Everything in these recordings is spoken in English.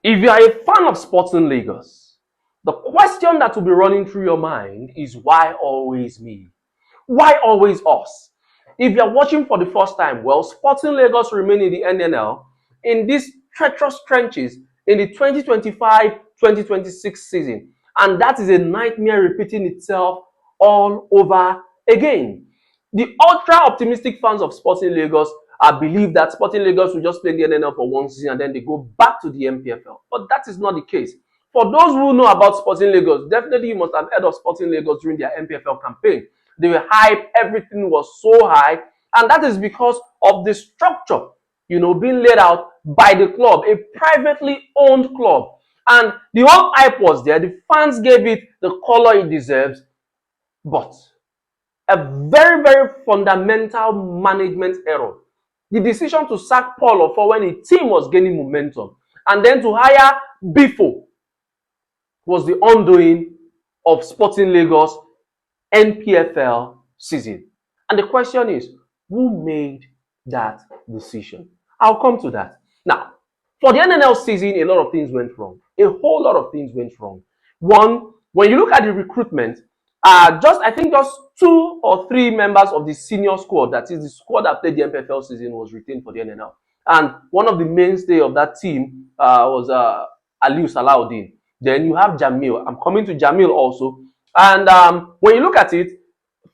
If you are a fan of Sporting Lagos, the question that will be running through your mind is why always me? Why always us? If you are watching for the first time, well, Sporting Lagos remain in the NNL in these treacherous trenches in the 2025-2026 season. And that is a nightmare repeating itself all over again. The ultra-optimistic fans of Sporting Lagos believe that Sporting Lagos will just play in the NNL for one season and then they go back to the NPFL. But that is not the case. For those who know about Sporting Lagos, definitely you must have heard of Sporting Lagos during their NPFL campaign. They were hype, everything was so high, and that is because of the structure, being laid out by the club, a privately owned club. And the whole hype was there. The fans gave it the color it deserves, but a very, very fundamental management error. The decision to sack Paul Ofor when a team was gaining momentum and then to hire Bifo was the undoing of Sporting Lagos NPFL season. And the question is, who made that decision? I'll come to that. Now, for the NNL season, a lot of things went wrong. A whole lot of things went wrong. One, when you look at the recruitment, I think just 2 or 3 members of the senior squad, that is the squad that played the NPFL season, was retained for the NNL. And one of the mainstay of that team was Aliu Salahuddin. Then you have Jamil. I'm coming to Jamil also. And when you look at it,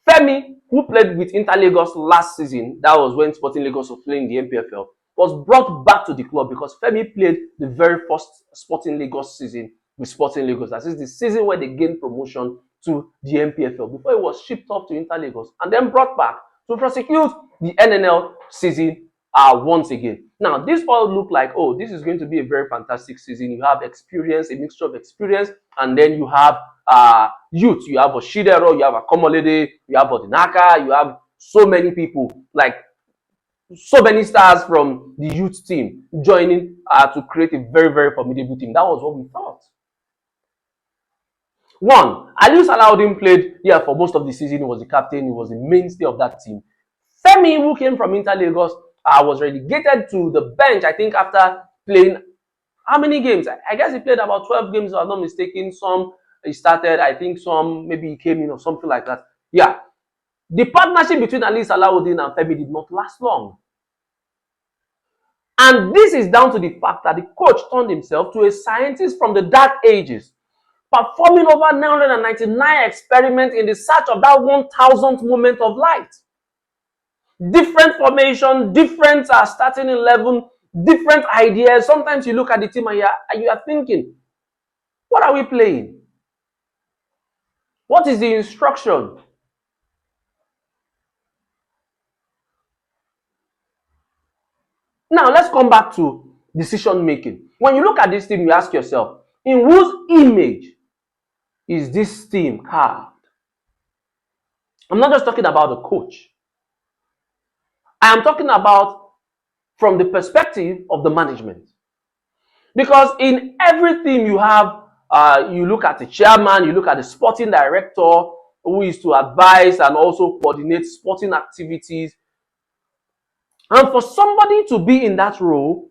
Femi, who played with Inter Lagos last season, that was when Sporting Lagos was playing the NPFL, was brought back to the club because Femi played the very first Sporting Lagos season with Sporting Lagos. That is the season where they gained promotion to the NPFL before he was shipped off to Inter Lagos and then brought back to prosecute the NNL season once again. Now, this all look like, oh, this is going to be a very fantastic season. You have experience, a mixture of experience, and then you have youth. You have Oshidero, you have Akomolede, you have Odinaka, you have so many people, like so many stars from the youth team joining to create a very, very formidable team. That was what we thought. One, Aliu Salahuddin played here for most of the season. He was the captain. He was the mainstay of that team. Femi, who came from Inter Lagos, was relegated to the bench, I think, after playing how many games? I guess he played about 12 games, if I'm not mistaken. Some he started, I think some maybe he came in or something like that. Yeah. The partnership between Aliu Salahuddin and Femi did not last long. And this is down to the fact that the coach turned himself to a scientist from the dark ages, performing over 999 experiments in the search of that 1000th moment of light. Different formation, different starting 11, different ideas. Sometimes you look at the team and you are thinking, what are we playing? What is the instruction? Now, let's come back to decision making. When you look at this team, you ask yourself, in whose image is this team carved? I'm not just talking about the coach. I am talking about from the perspective of the management. Because in everything you have, you look at the chairman, you look at the sporting director who is to advise and also coordinate sporting activities. And for somebody to be in that role,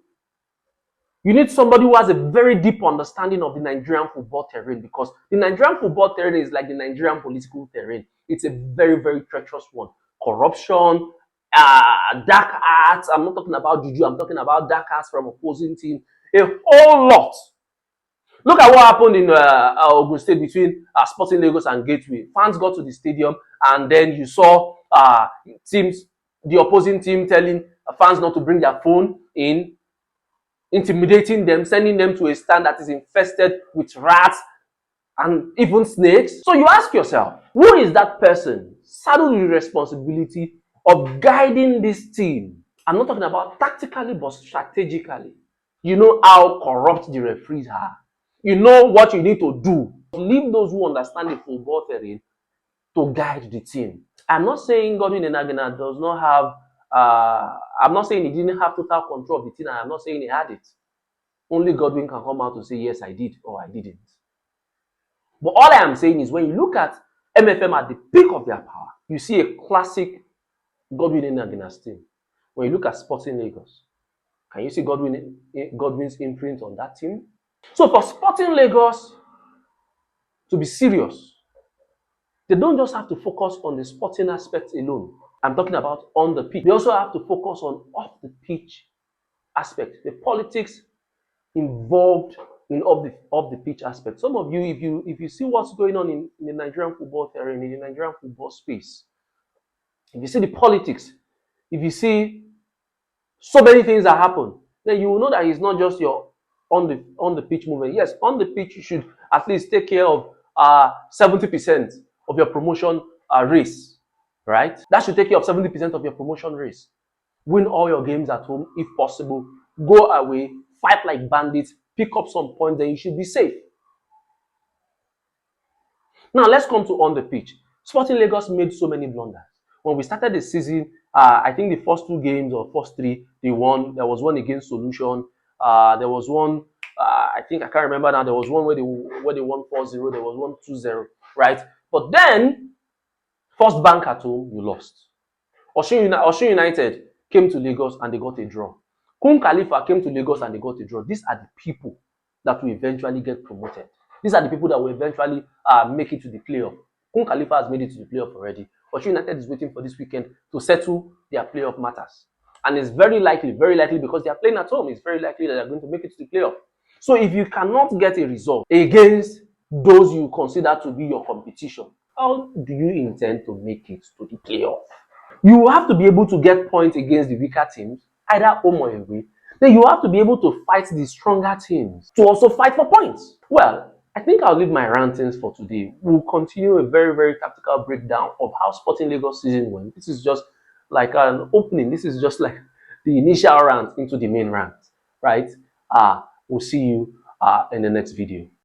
you need somebody who has a very deep understanding of the Nigerian football terrain, because the Nigerian football terrain is like the Nigerian political terrain. It's a very, very treacherous one. Corruption, dark arts. I'm not talking about juju. I'm talking about dark arts from opposing team. A whole lot. Look at what happened in Ogun State between Sporting Lagos and Gateway. Fans got to the stadium and then you saw teams, the opposing team telling fans not to bring their phone in, intimidating them, sending them to a stand that is infested with rats and even snakes. So you ask yourself, who is that person saddled with the responsibility of guiding this team? I'm not talking about tactically, but strategically. You know how corrupt the referees are. You know what you need to do. Leave those who understand the football terrain to guide the team. I'm not saying Godwin Enagena does not have, I'm not saying he didn't have total control of the team, and I'm not saying he had it. Only Godwin can come out to say, yes, I did, or I didn't. But all I am saying is when you look at MFM at the peak of their power, you see a classic Godwin Enagena's team. When you look at Sporting Lagos, can you see Godwin's imprint on that team? So for Sporting Lagos to be serious, they don't just have to focus on the sporting aspect alone. I'm talking about on the pitch. They also have to focus on off the pitch aspect, the politics involved in off the pitch aspect. Some of you, if you see what's going on in the Nigerian football terrain, in the Nigerian football space, if you see the politics, if you see so many things that happen, then you will know that it's not just your on the pitch movement. Yes, on the pitch you should at least take care of 70% of your promotion race, right? That should take care of 70% of your promotion race. Win all your games at home if possible. Go away, fight like bandits, pick up some points, then you should be safe. Now let's come to on the pitch. Sporting Lagos made so many blunders. When we started the season, I think the first two games or first three, they won. There was one against Solution. There was one, I think I can't remember now. There was one where they won 4-0. There was one 2-0, right? But then, first bank at home, you lost. Osun United came to Lagos and they got a draw. Kun Khalifa came to Lagos and they got a draw. These are the people that will eventually get promoted. These are the people that will eventually make it to the playoff. Kun Khalifa has made it to the playoff already. Osun United is waiting for this weekend to settle their playoff matters. And it's very likely because they are playing at home, it's very likely that they are going to make it to the playoff. So if you cannot get a result against those you consider to be your competition, how do you intend to make it to the playoff? You have to be able to get points against the weaker teams, either home or away. Then you have to be able to fight the stronger teams to also fight for points. Well, I think I'll leave my rantings for today. We'll continue a very, very tactical breakdown of how Sporting Lagos season went. This is just like an opening. This is just like the initial rant into the main rant, right? We'll see you in the next video.